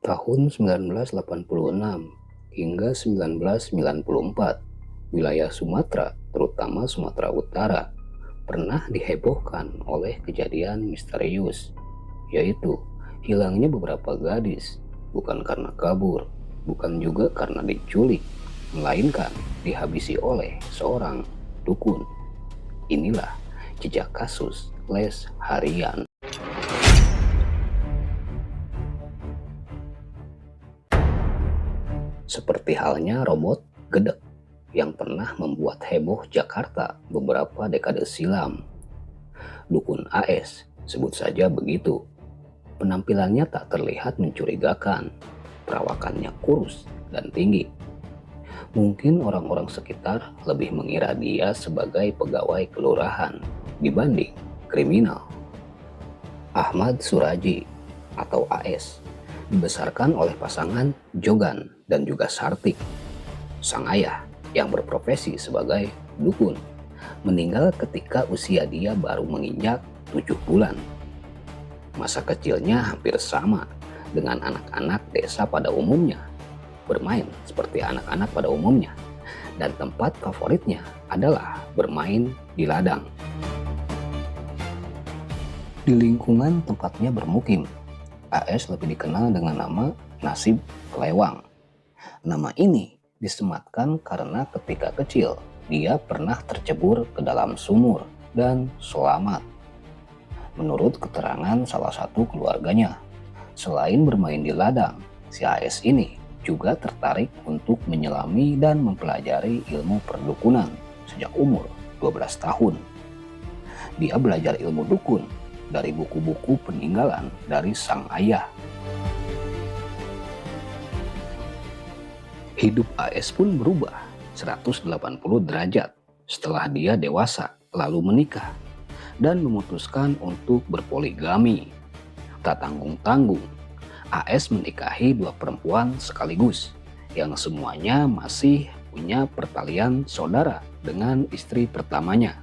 Tahun 1986 hingga 1994, wilayah Sumatera, terutama Sumatera Utara, pernah dihebohkan oleh kejadian misterius, yaitu hilangnya beberapa gadis, bukan karena kabur, bukan juga karena diculik, melainkan dihabisi oleh seorang dukun. Inilah jejak kasus Les Harian. Seperti halnya robot Gedek yang pernah membuat heboh Jakarta beberapa dekade silam. Dukun AS, sebut saja begitu. Penampilannya tak terlihat mencurigakan, perawakannya kurus dan tinggi. Mungkin orang-orang sekitar lebih mengira dia sebagai pegawai kelurahan dibanding kriminal. Ahmad Suraji atau AS dibesarkan oleh pasangan Jogan dan juga Sartik. Sang ayah yang berprofesi sebagai dukun meninggal ketika usia dia baru menginjak 7 bulan. Masa kecilnya hampir sama dengan anak-anak desa pada umumnya, bermain seperti anak-anak pada umumnya, dan tempat favoritnya adalah bermain di ladang. Di lingkungan tempatnya bermukim, AS lebih dikenal dengan nama Nasib Kelewang. Nama ini disematkan karena ketika kecil dia pernah tercebur ke dalam sumur dan selamat. Menurut keterangan salah satu keluarganya, selain bermain di ladang, si AS ini juga tertarik untuk menyelami dan mempelajari ilmu perdukunan sejak umur 12 tahun. Dia belajar ilmu dukun dari buku-buku peninggalan dari sang ayah. Hidup AS pun berubah 180 derajat setelah dia dewasa lalu menikah dan memutuskan untuk berpoligami. Tak tanggung-tanggung, AS menikahi 2 perempuan sekaligus yang semuanya masih punya pertalian saudara dengan istri pertamanya.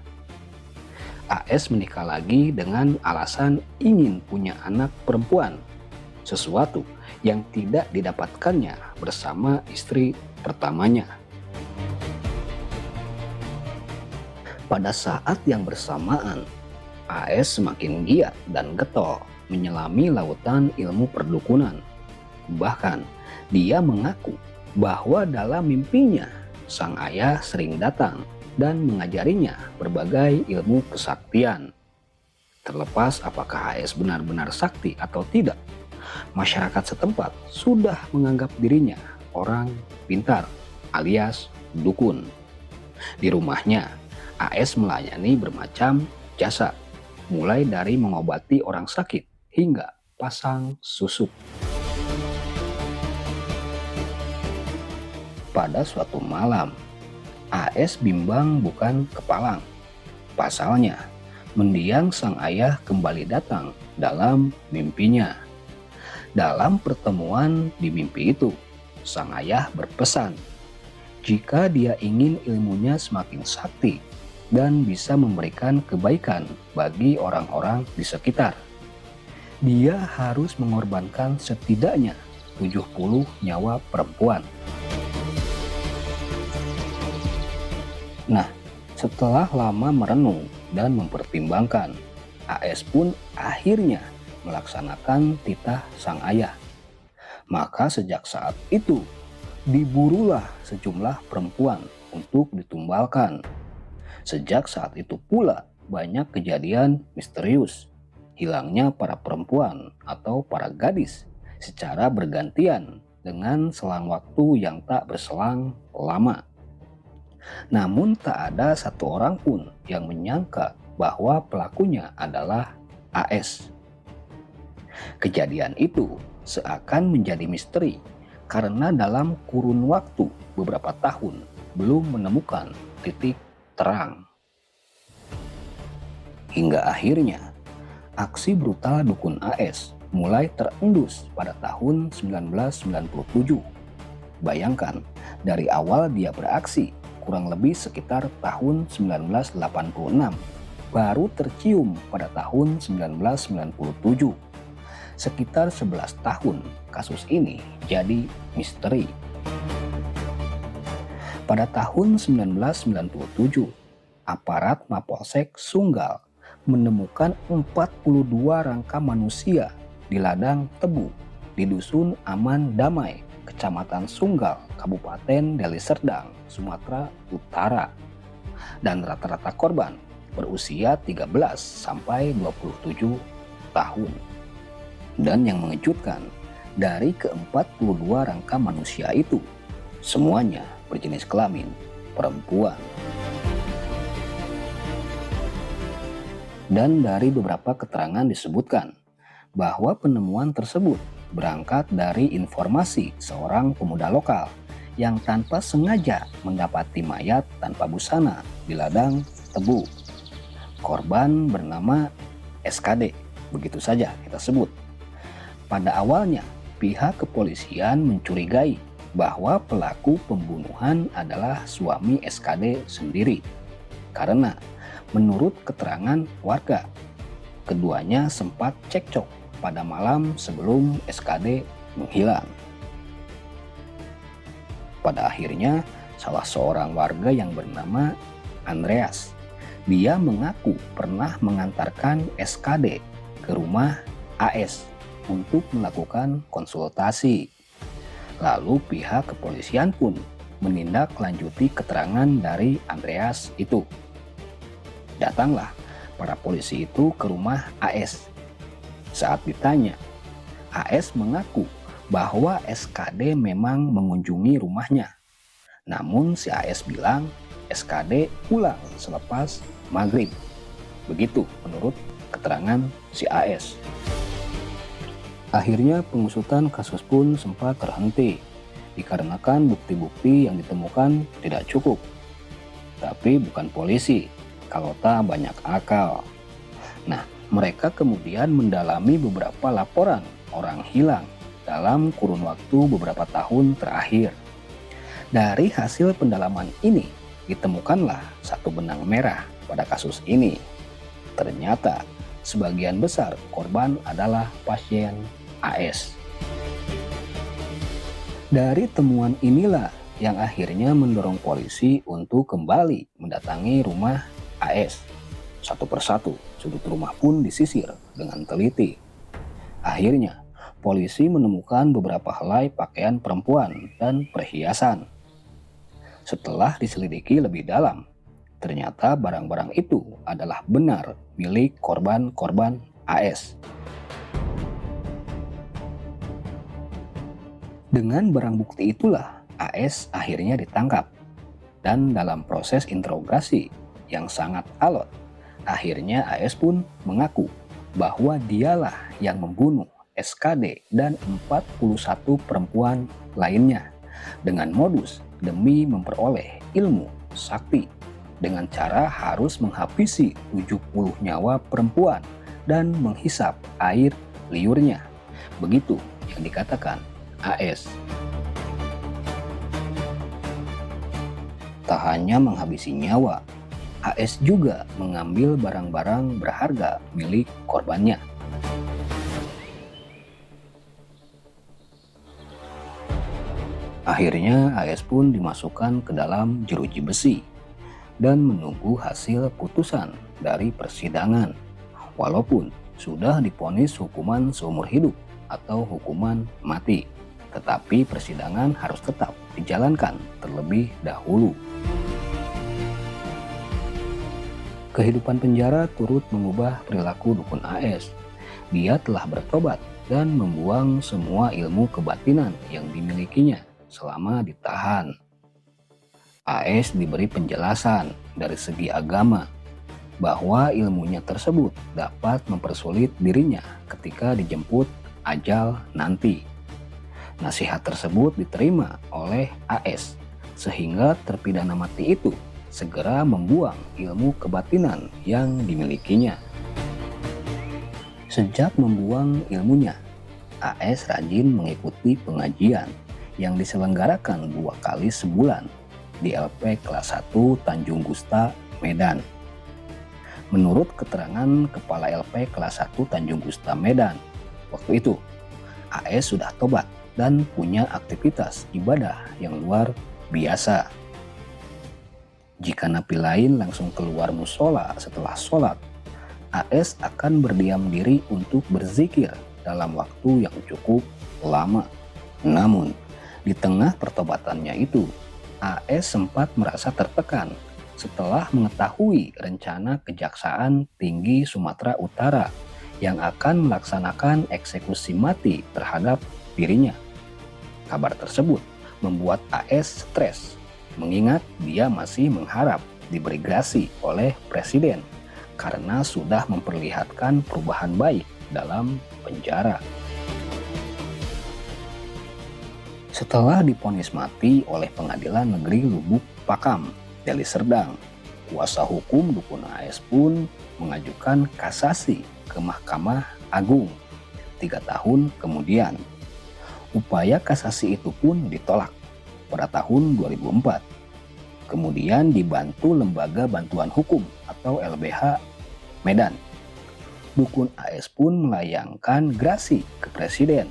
AS menikah lagi dengan alasan ingin punya anak perempuan, sesuatu yang tidak didapatkannya bersama istri pertamanya. Pada saat yang bersamaan, AS semakin giat dan getol menyelami lautan ilmu perdukunan. Bahkan, dia mengaku bahwa dalam mimpinya, sang ayah sering datang dan mengajarinya berbagai ilmu kesaktian. Terlepas apakah AS benar-benar sakti atau tidak, masyarakat setempat sudah menganggap dirinya orang pintar alias dukun. Di rumahnya, AS melayani bermacam jasa, mulai dari mengobati orang sakit hingga pasang susuk. Pada suatu malam, AS bimbang bukan kepalang. Pasalnya, mendiang sang ayah kembali datang dalam mimpinya. Dalam pertemuan di mimpi itu, sang ayah berpesan jika dia ingin ilmunya semakin sakti dan bisa memberikan kebaikan bagi orang-orang di sekitar, dia harus mengorbankan setidaknya 70 nyawa perempuan. Nah, setelah lama merenung dan mempertimbangkan, AS pun akhirnya melaksanakan titah sang ayah. Maka sejak saat itu, diburulah sejumlah perempuan untuk ditumbalkan. Sejak saat itu pula banyak kejadian misterius, hilangnya para perempuan atau para gadis secara bergantian dengan selang waktu yang tak berselang lama. Namun tak ada satu orang pun yang menyangka bahwa pelakunya adalah AS. Kejadian itu seakan menjadi misteri karena dalam kurun waktu beberapa tahun belum menemukan titik terang. Hingga akhirnya aksi brutal dukun AS mulai terendus pada tahun 1997. Bayangkan, dari awal dia beraksi kurang lebih sekitar tahun 1986, baru tercium pada tahun 1997. Sekitar 11 tahun kasus ini jadi misteri. Pada tahun 1997, aparat Mapolsek Sunggal menemukan 42 rangka manusia di ladang tebu di Dusun Aman Damai, Kecamatan Sunggal, Kabupaten Deli Serdang, Sumatera Utara. Dan rata-rata korban berusia 13 sampai 27 tahun. Dan yang mengejutkan, dari ke-42 rangka manusia itu, semuanya berjenis kelamin perempuan. Dan dari beberapa keterangan disebutkan bahwa penemuan tersebut berangkat dari informasi seorang pemuda lokal yang tanpa sengaja mendapati mayat tanpa busana di ladang tebu. Korban bernama SKD, begitu saja kita sebut. Pada awalnya, pihak kepolisian mencurigai bahwa pelaku pembunuhan adalah suami SKD sendiri. Karena menurut keterangan warga, keduanya sempat cekcok pada malam sebelum SKD menghilang. Pada akhirnya, salah seorang warga yang bernama Andreas, dia mengaku pernah mengantarkan SKD ke rumah AS untuk melakukan konsultasi. Lalu pihak kepolisian pun menindaklanjuti keterangan dari Andreas itu. Datanglah para polisi itu ke rumah AS. Saat ditanya, AS mengaku bahwa SKD memang mengunjungi rumahnya. Namun si AS bilang SKD pulang selepas maghrib. Begitu menurut keterangan si AS. Akhirnya pengusutan kasus pun sempat terhenti dikarenakan bukti-bukti yang ditemukan tidak cukup. Tapi bukan polisi, kalau tak banyak akal. Nah, mereka kemudian mendalami beberapa laporan orang hilang dalam kurun waktu beberapa tahun terakhir. Dari hasil pendalaman ini, ditemukanlah satu benang merah pada kasus ini. Ternyata sebagian besar korban adalah pasien AS. Dari temuan inilah yang akhirnya mendorong polisi untuk kembali mendatangi rumah AS. Satu persatu, sudut rumah pun disisir dengan teliti. Akhirnya, polisi menemukan beberapa helai pakaian perempuan dan perhiasan. Setelah diselidiki lebih dalam, ternyata barang-barang itu adalah benar milik korban-korban AS. Dengan barang bukti itulah AS akhirnya ditangkap. Dan dalam proses interogasi yang sangat alot, akhirnya AS pun mengaku bahwa dialah yang membunuh SKD dan 41 perempuan lainnya dengan modus demi memperoleh ilmu sakti dengan cara harus menghabisi 70 nyawa perempuan dan menghisap air liurnya. Begitu yang dikatakan AS. Tak hanya menghabisi nyawa, AS juga mengambil barang-barang berharga milik korbannya. Akhirnya AS pun dimasukkan ke dalam jeruji besi dan menunggu hasil putusan dari persidangan. Walaupun sudah divonis hukuman seumur hidup atau hukuman mati, tetapi persidangan harus tetap dijalankan terlebih dahulu. Kehidupan penjara turut mengubah perilaku dukun AS. Dia telah bertobat dan membuang semua ilmu kebatinan yang dimilikinya selama ditahan. AS diberi penjelasan dari segi agama bahwa ilmunya tersebut dapat mempersulit dirinya ketika dijemput ajal nanti. Nasihat tersebut diterima oleh AS sehingga terpidana mati itu segera membuang ilmu kebatinan yang dimilikinya. Sejak membuang ilmunya, AS rajin mengikuti pengajian yang diselenggarakan 2 kali sebulan di LP kelas 1 Tanjung Gusta, Medan. Menurut keterangan Kepala LP kelas 1 Tanjung Gusta, Medan, Waktu itu, AS sudah tobat dan punya aktivitas ibadah yang luar biasa. Jika napi lain langsung keluar musola setelah sholat, AS akan berdiam diri untuk berzikir dalam waktu yang cukup lama. Namun, di tengah pertobatannya itu, AS sempat merasa tertekan setelah mengetahui rencana Kejaksaan Tinggi Sumatera Utara yang akan melaksanakan eksekusi mati terhadap dirinya. Kabar tersebut membuat AS stres, mengingat dia masih mengharap diberi grasi oleh Presiden karena sudah memperlihatkan perubahan baik dalam penjara. Setelah divonis mati oleh Pengadilan Negeri Lubuk Pakam, Deli Serdang, kuasa hukum dukun AS pun mengajukan kasasi ke Mahkamah Agung 3 tahun kemudian. Upaya kasasi itu pun ditolak pada tahun 2004. Kemudian dibantu Lembaga Bantuan Hukum atau LBH Medan. Dukun AS pun melayangkan grasi ke Presiden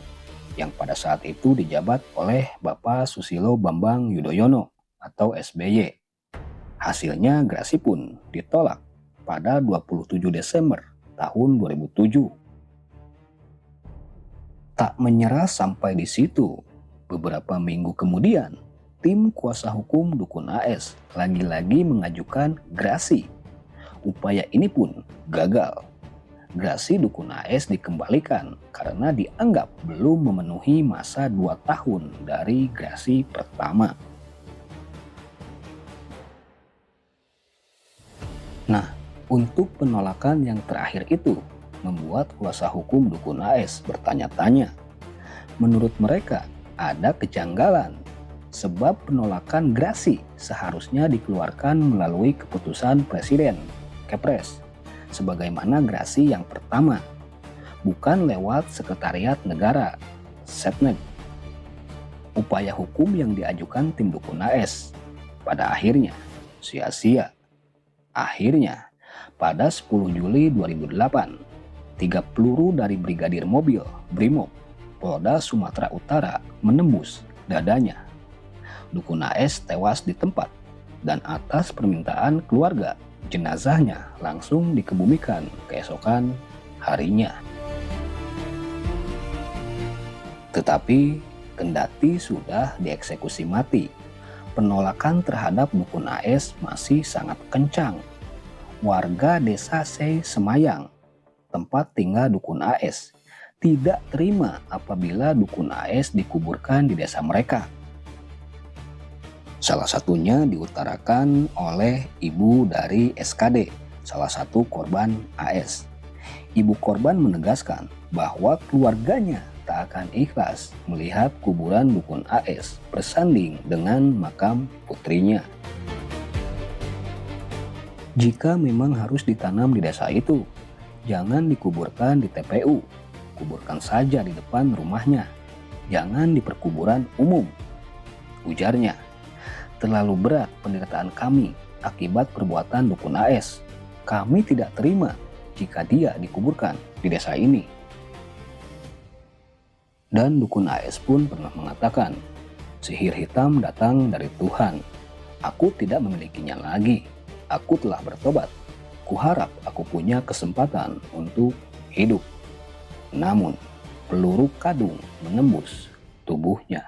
yang pada saat itu dijabat oleh Bapak Susilo Bambang Yudhoyono atau SBY. Hasilnya grasi pun ditolak pada 27 Desember tahun 2007. Tak menyerah sampai di situ, beberapa minggu kemudian, tim kuasa hukum dukun AS lagi-lagi mengajukan grasi. Upaya ini pun gagal. Grasi dukun AS dikembalikan karena dianggap belum memenuhi masa 2 tahun dari grasi pertama. Nah, untuk penolakan yang terakhir itu membuat kuasa hukum dukun AS bertanya-tanya. Menurut mereka ada kejanggalan sebab penolakan grasi seharusnya dikeluarkan melalui keputusan Presiden, Kepres, sebagaimana grasi yang pertama, bukan lewat Sekretariat Negara, Setnek. Upaya hukum yang diajukan tim dukun AS pada akhirnya sia-sia. Akhirnya, pada 10 Juli 2008, 3 peluru dari Brigadir Mobil Brimob Polda Sumatera Utara menembus dadanya. Dukun AS tewas di tempat dan atas permintaan keluarga, jenazahnya langsung dikebumikan keesokan harinya. Tetapi kendati sudah dieksekusi mati, penolakan terhadap dukun AS masih sangat kencang. Warga desa Semayang, tempat tinggal dukun AS, tidak terima apabila dukun AS dikuburkan di desa mereka. Salah satunya diutarakan oleh ibu dari SKD, salah satu korban AS. Ibu korban menegaskan bahwa keluarganya tak akan ikhlas melihat kuburan dukun AS bersanding dengan makam putrinya. Jika memang harus ditanam di desa itu, jangan dikuburkan di TPU, kuburkan saja di depan rumahnya, jangan di perkuburan umum, ujarnya. Terlalu berat penderitaan kami akibat perbuatan dukun AS. Kami tidak terima jika dia dikuburkan di desa ini. Dan dukun AS pun pernah mengatakan, sihir hitam datang dari Tuhan. Aku tidak memilikinya lagi. Aku telah bertobat. Kuharap aku punya kesempatan untuk hidup. Namun, peluru kadung menembus tubuhnya.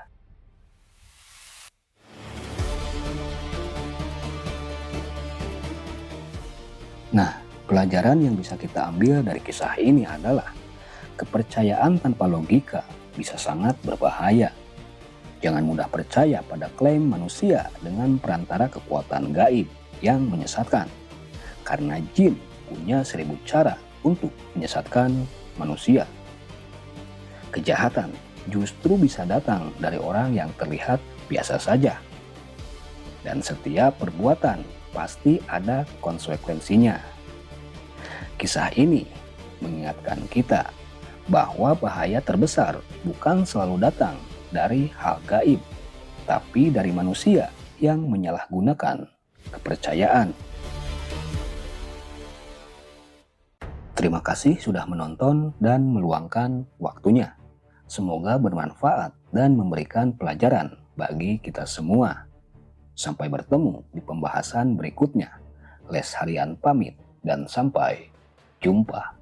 Nah, pelajaran yang bisa kita ambil dari kisah ini adalah kepercayaan tanpa logika bisa sangat berbahaya. Jangan mudah percaya pada klaim manusia dengan perantara kekuatan gaib yang menyesatkan. Karena jin punya 1000 cara untuk menyesatkan manusia. Kejahatan justru bisa datang dari orang yang terlihat biasa saja. Dan setiap perbuatan pasti ada konsekuensinya. Kisah ini mengingatkan kita bahwa bahaya terbesar bukan selalu datang dari hal gaib, tapi dari manusia yang menyalahgunakan kepercayaan. Terima kasih sudah menonton dan meluangkan waktunya. Semoga bermanfaat dan memberikan pelajaran bagi kita semua. Sampai bertemu di pembahasan berikutnya. Les Harian pamit dan sampai jumpa.